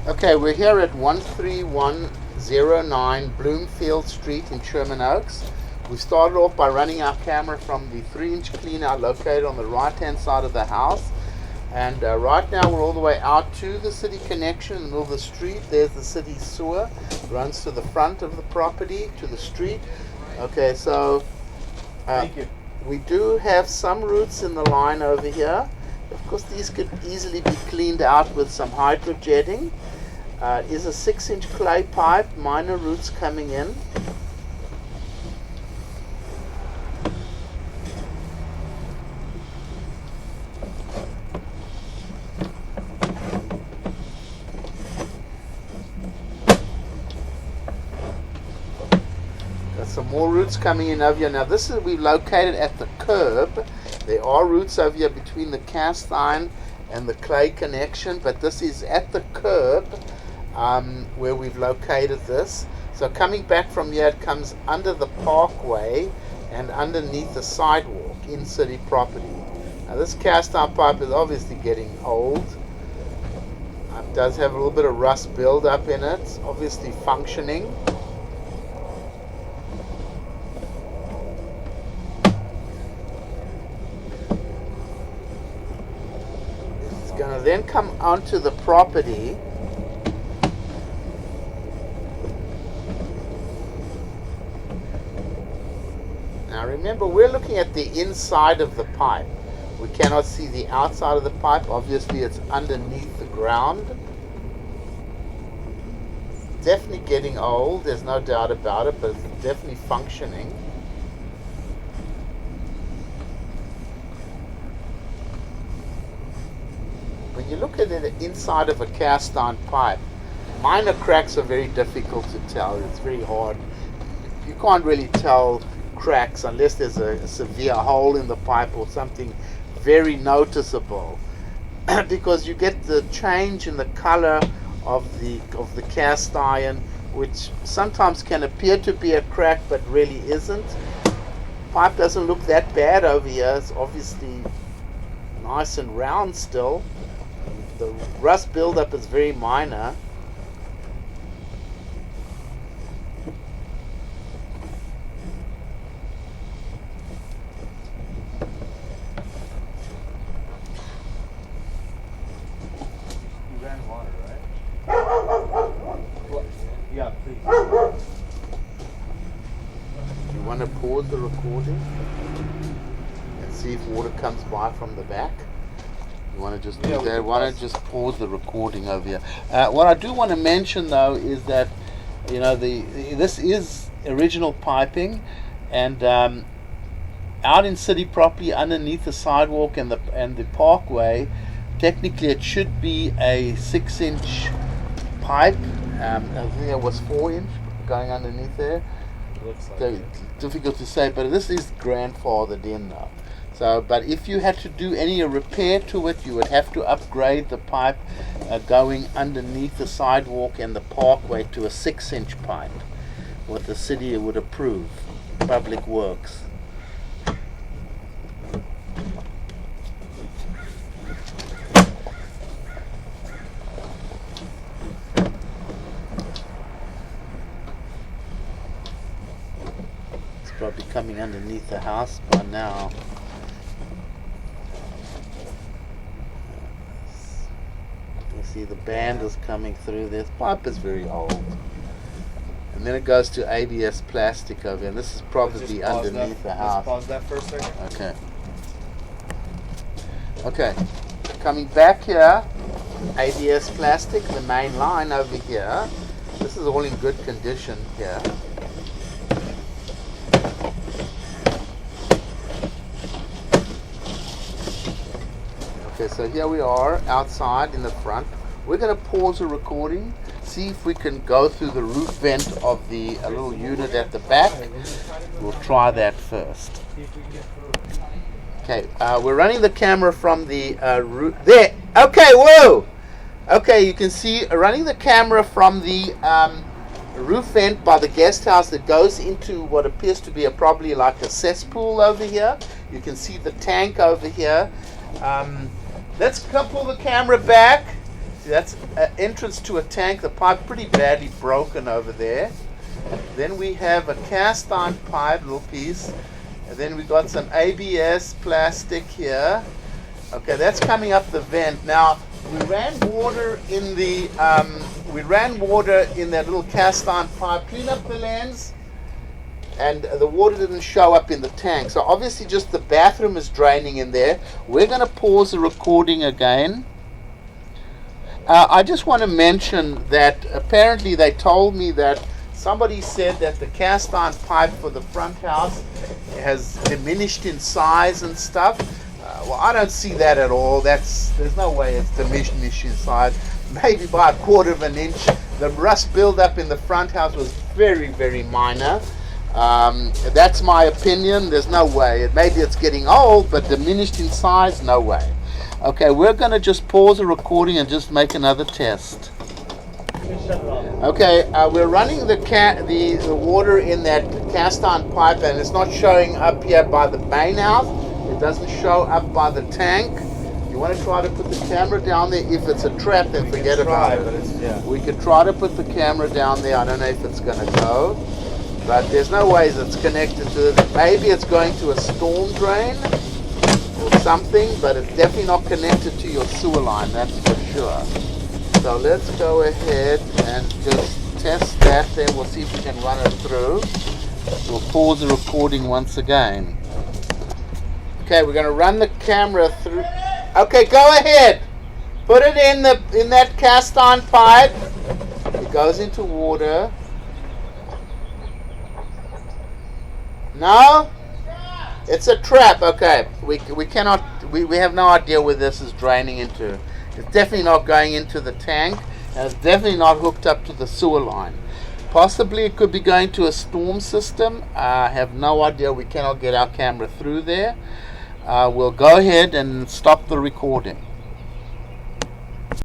Okay, we're here at 13109 Bloomfield Street in Sherman Oaks. We started off by running our camera from the 3-inch cleanout located on the right-hand side of the house. And right now we're all the way out to the city connection in the middle of the street. There's the city sewer, runs to the front of the property, to the street. Okay, so Thank you. we do have some roots in the line over here. Of course, these could easily be cleaned out with some hydrojetting. It is a 6-inch clay pipe, minor roots coming in. Got some more roots coming in over here. Now this is, we've located at the curb. There are roots over here between the cast iron and the clay connection, but this is at the curb where we've located this. So coming back from here, it comes under the parkway and underneath the sidewalk in city property. Now this cast iron pipe is obviously getting old. It does have a little bit of rust build-up in it. It's obviously functioning. Going to then come onto the property. Now remember, we're looking at the inside of the pipe. We cannot see the outside of the pipe. Obviously it's underneath the ground. It's definitely getting old, there's no doubt about it, but it's definitely functioning. When you look at the inside of a cast iron pipe, minor cracks are very difficult to tell. It's very hard. You can't really tell cracks unless there's a severe hole in the pipe or something very noticeable, because you get the change in the color of the cast iron, which sometimes can appear to be a crack but really isn't. Pipe doesn't look that bad over here. It's obviously nice and round still. The rust buildup is very minor. You ran water, right? Yeah, please. You want to pause the recording and see if water comes by from the back? You want to just do that? Why don't just pause the recording over here? What I do want to mention though is that, you know, this is original piping, and out in city property underneath the sidewalk and the parkway, technically it should be a 6-inch pipe. I think it was 4-inch going underneath there. Looks like So difficult to say, but this is grandfathered in now. So, but if you had to do any repair to it, you would have to upgrade the pipe going underneath the sidewalk and the parkway to a 6-inch pipe, what the city would approve, Public Works. It's probably coming underneath the house by now. See, the band is coming through. This pipe is very old, and then it goes to ABS plastic over here, and this is probably underneath the house. Let's pause that for a second. Okay, coming back here, ABS plastic, the main line over here. This is all in good condition here. Okay, so here we are outside in the front. We're going to pause the recording, see if we can go through the roof vent of the little unit at the back. We'll try that first. Okay, we're running the camera from the roof. There! Okay, whoa! Okay, you can see running the camera from the roof vent by the guest house that goes into what appears to be probably like a cesspool over here. You can see the tank over here. Let's pull the camera back. That's an entrance to a tank. The pipe pretty badly broken over there. Then we have a cast iron pipe, little piece. And then we got some ABS plastic here. Okay, that's coming up the vent. Now we ran water in the that little cast iron pipe. Clean up the lens, and the water didn't show up in the tank. So obviously, just the bathroom is draining in there. We're going to pause the recording again. I just want to mention that apparently they told me that somebody said that the cast iron pipe for the front house has diminished in size and stuff. Well, I don't see that at all. There's no way it's diminished in size. Maybe by 1/4 of an inch. The rust buildup in the front house was very, very minor. That's my opinion. There's no way. Maybe it's getting old, but diminished in size, no way. Okay, we're going to just pause the recording and just make another test. Okay, we're running the water in that cast iron pipe, and it's not showing up here by the main house. It doesn't show up by the tank. You want to try to put the camera down there. If it's a trap, then forget about it. We could try to put the camera down there. I don't know if it's going to go, but there's no ways it's connected to it. Maybe it's going to a storm drain or something, but it's definitely not connected to your sewer line, that's for sure. So let's go ahead and just test that, then we'll see if we can run it through. We'll pause the recording once again. Okay, we're going to run the camera through. Okay, go ahead. Put it in that cast iron pipe. It goes into water. No? It's a trap. Okay, we have no idea where this is draining into. It's definitely not going into the tank, and it's definitely not hooked up to the sewer line. Possibly it could be going to a storm system. I have no idea. We cannot get our camera through there. We'll go ahead and stop the recording.